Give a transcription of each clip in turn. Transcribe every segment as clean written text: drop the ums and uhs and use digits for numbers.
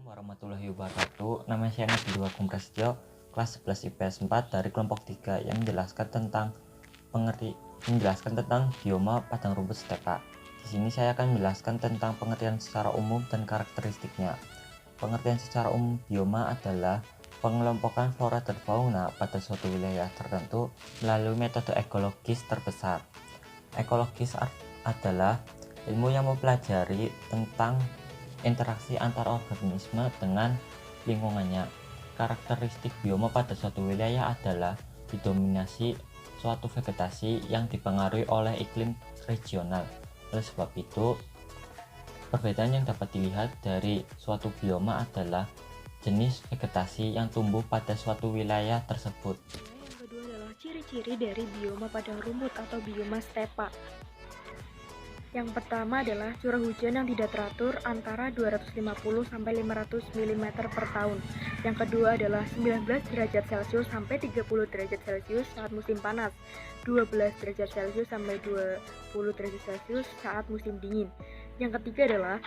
Assalamualaikum warahmatullahi wabarakatuh. Nama saya Nabil Wagung Prasetyo, kelas 11 IPS 4 dari kelompok 3 yang menjelaskan tentang bioma padang rumput stepa. Di sini saya akan menjelaskan tentang pengertian secara umum dan karakteristiknya. Pengertian secara umum bioma adalah pengelompokan flora dan fauna pada suatu wilayah tertentu melalui metode ekologis terbesar. Ekologis adalah ilmu yang mempelajari tentang interaksi antar organisme dengan lingkungannya. Karakteristik bioma pada suatu wilayah adalah didominasi suatu vegetasi yang dipengaruhi oleh iklim regional. Oleh sebab itu, perbedaan yang dapat dilihat dari suatu bioma adalah jenis vegetasi yang tumbuh pada suatu wilayah tersebut. Yang kedua adalah ciri-ciri dari bioma padang rumput atau bioma stepa. Yang pertama adalah curah hujan yang tidak teratur antara 250 sampai 500 mm per tahun. Yang kedua adalah 19 derajat Celcius sampai 30 derajat Celcius saat musim panas, 12 derajat Celcius sampai 20 derajat Celcius saat musim dingin. Yang ketiga adalah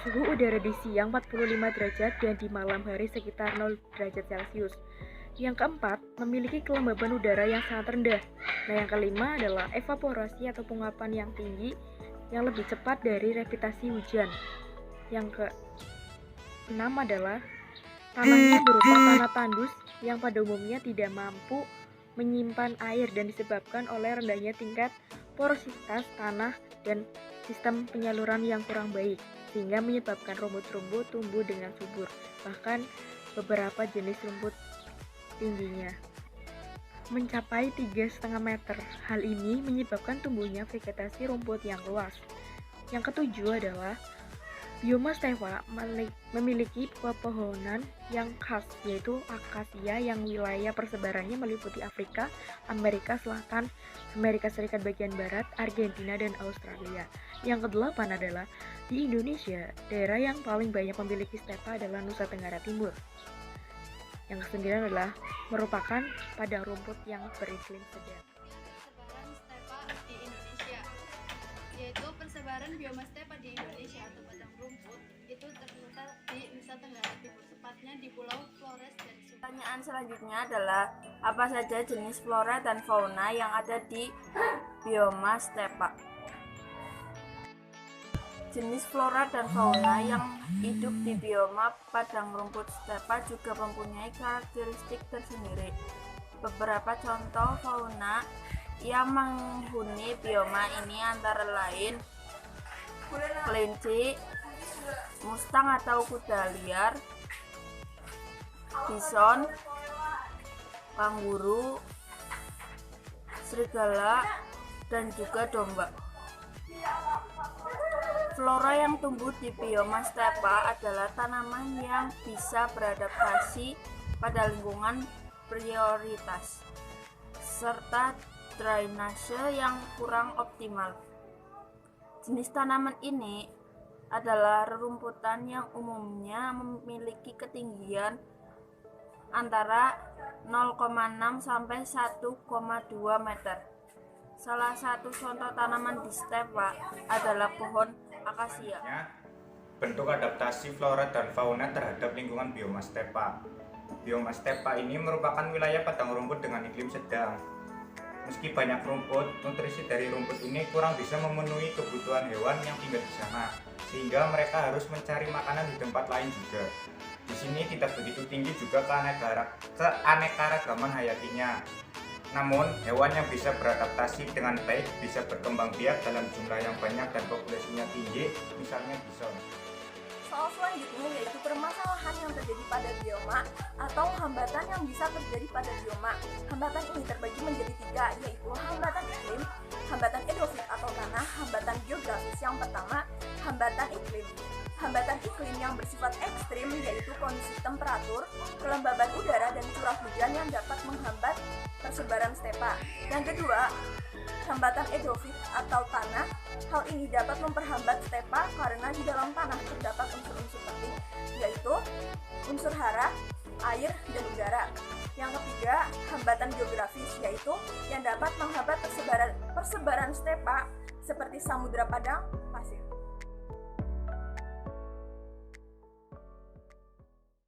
suhu udara di siang 45 derajat dan di malam hari sekitar 0 derajat Celcius. Yang keempat, memiliki kelembaban udara yang sangat rendah. Nah, yang kelima adalah evaporasi atau penguapan yang tinggi yang lebih cepat dari revitasi hujan. Yang keenam adalah tanahnya berupa tanah tandus yang pada umumnya tidak mampu menyimpan air dan disebabkan oleh rendahnya tingkat porositas tanah dan sistem penyaluran yang kurang baik, sehingga menyebabkan rumput-rumput tumbuh dengan subur. Bahkan beberapa jenis rumput tingginya mencapai 3,5 meter. Hal ini menyebabkan tumbuhnya vegetasi rumput yang luas. Yang ketujuh adalah bioma stepa memiliki pepohonan yang khas, yaitu akasia yang wilayah persebarannya meliputi Afrika, Amerika Selatan, Amerika Serikat bagian Barat, Argentina, dan Australia. Yang kedelapan adalah di Indonesia, daerah yang paling banyak memiliki stepa adalah Nusa Tenggara Timur. Yang kesembilan adalah merupakan padang rumput yang beriklim sedang. Persebaran stepa di Indonesia, yaitu persebaran bioma stepa di Indonesia atau padang rumput itu terletak di Nusa Tenggara Timur, tepatnya di Pulau Flores dan Sumba. Pertanyaan selanjutnya adalah apa saja jenis flora dan fauna yang ada di bioma stepa? Jenis flora dan fauna yang hidup di bioma padang rumput stepa juga mempunyai karakteristik tersendiri. Beberapa contoh fauna yang menghuni bioma ini antara lain kelinci, mustang atau kuda liar, bison, kanguru, serigala, dan juga domba. Flora yang tumbuh di bioma stepa adalah tanaman yang bisa beradaptasi pada lingkungan prioritas, serta drainase yang kurang optimal. Jenis tanaman ini adalah rerumputan yang umumnya memiliki ketinggian antara 0,6 sampai 1,2 meter. Salah satu contoh tanaman di stepa adalah pohon akasia. Bentuk adaptasi flora dan fauna terhadap lingkungan bioma stepa. Bioma stepa ini merupakan wilayah padang rumput dengan iklim sedang. Meski banyak rumput, nutrisi dari rumput ini kurang bisa memenuhi kebutuhan hewan yang tinggal di sana, sehingga mereka harus mencari makanan di tempat lain juga. Di sini tidak begitu tinggi juga keanekaragaman hayatinya. Namun, hewan yang bisa beradaptasi dengan baik bisa berkembang biak dalam jumlah yang banyak dan populasinya tinggi, misalnya bison. Soal selanjutnya yaitu permasalahan yang terjadi pada bioma atau hambatan yang bisa terjadi pada bioma. Hambatan ini terbagi menjadi 3, yaitu hambatan iklim, hambatan edofit atau tanah, hambatan geografis. Yang pertama, hambatan iklim. Hambatan iklim yang bersifat ekstrim yaitu kondisi temperatur, kelembaban udara, dan curah hujan yang dapat menghambat persebaran stepa. Yang kedua, hambatan edofit atau tanah. Hal ini dapat memperhambat stepa karena di dalam tanah terdapat unsur-unsur penting, yaitu unsur hara, air, dan udara. Yang ketiga, hambatan geografis, yaitu yang dapat menghambat persebaran stepa seperti Samudra Padang,